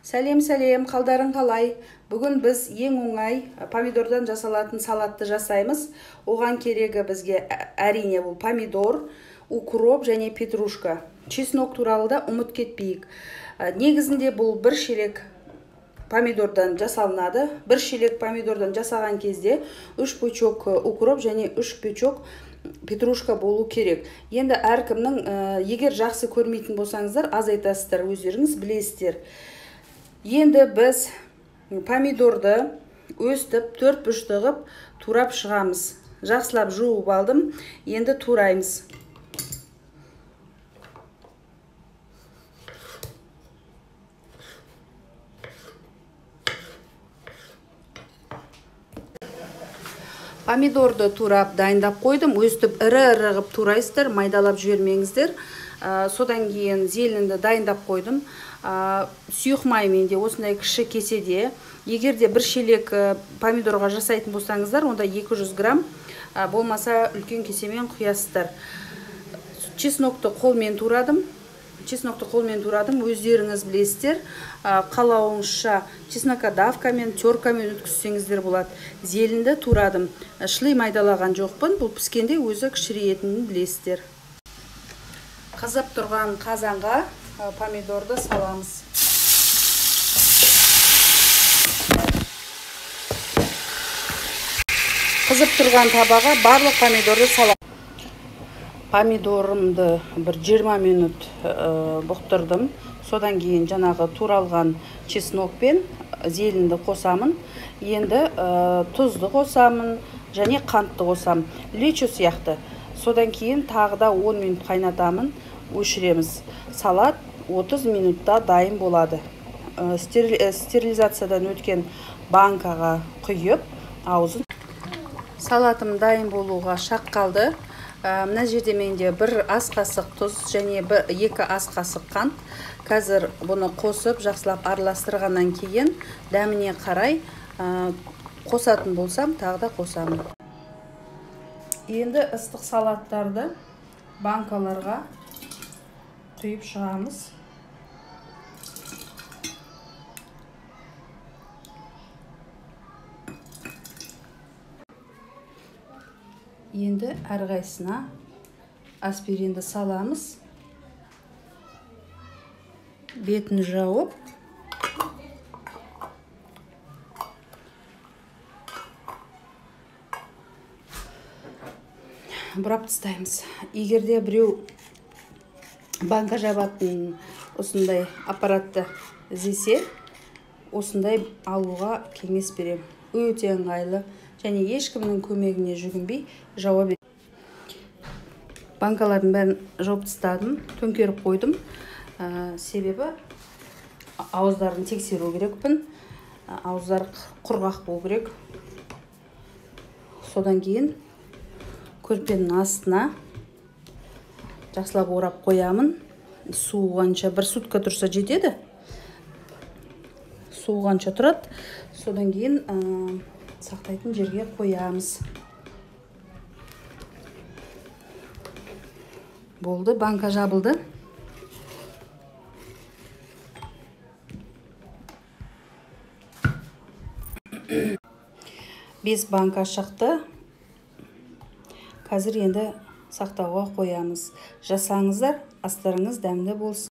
Сәлем, қалдарың қалай? Бүгін біз ең оңай помидордан жасалатын салатты жасаймыз. Оған керегі бізге әрине бұл помидор, укроп және петрушка. Чеснок туралы да ұмыт кетпейік. Негізінде бұл бір шелек помидордан жасалынады. Бір шелек помидордан жасаған кезде 3 пучок укроп және 3 пучок петрушка болу керек. Енді әркімнің, егер жақсы көрмейтін болсаңыздар, азайтасыздар, өздеріңіз білесіздер. Енді біз помидорды өстіп, 4 бұрышты ғып турап шығамыз. Жақсылап жуып алдым, енді тураймыз. Помидорды турап дайындап қойдым. Өстіп ірі-ірі ғып турайсыздар, майдалап жібермеңіздер. Содан кейін зеленді дайындап қойдым. Сұйық май менде осындай кіші кеседе. Егер де бір шелек помидорға жасайтын болсаңыздар, онда 200 грамм, болмаса үлкен кесемен құясыздар. Чеснокты қолмен турадым. Өздеріңіз білесіздер. Қалауыңызша чеснокодавкамен, теркамен өткізсеңіздер болады. Зеленді турадым. Шылый майдалаған жоқпын. Бұл піскенде өзі кішіреетінін білесіздер. Қызып тұрған қазанға помидорды саламыз. Қызып тұрған табаға барлық помидорды салам. Помидорымды бір 20 минут бұқтырдым. Содан кейін жаңағы туралған чеснок пен зеленді қосамын. Енді тұзды қосамын және қантты қосамын. Лечо сияқты. Содан кейін тағы да 10 минут қайнатамын. Өшіреміз. Салат 30 минутта дайын болады. Стерилизациядан өткен банкаға құйып, аузын. Салатым дайын болуға шақ қалды. Мына жерде менде 1 ас қасық тұз және 2 ас қасық қант. Қазір бұны қосып, жақсылап араластырғаннан кейін дәміне қарай қосатын болсам, тағы да қосамын. Енді ыстық салаттарды банкаларға құйып шығамыз. Енді әрқайсысына аспиринді саламыз. Бетін жауып, бұрап тастаймыз. Егерде біреу банка жабатын осындай аппаратты іздесе, осындай алуға кеңес берем. Өте ыңғайлы және ешкімнің көмегіне жүгінбей жауап берем. Банкалардың бәрін жауып тастадым, төңкеріп қойдым. Себебі ауыздарын тексеру керекпін. Ауыздар құрғақ болу керек. Содан кейін көрпенің астына жақсылап орап қоямын. Суығанша 1 сутка тұрса жетеді. Суығанша тұрады. Содан кейін сақтайтын жерге қоямыз. Болды, банка жабылды. Бес банка шықты. Қазір енді сақтауға қоямыз. Жасаңыздар, астарыңыз дәмді болсын.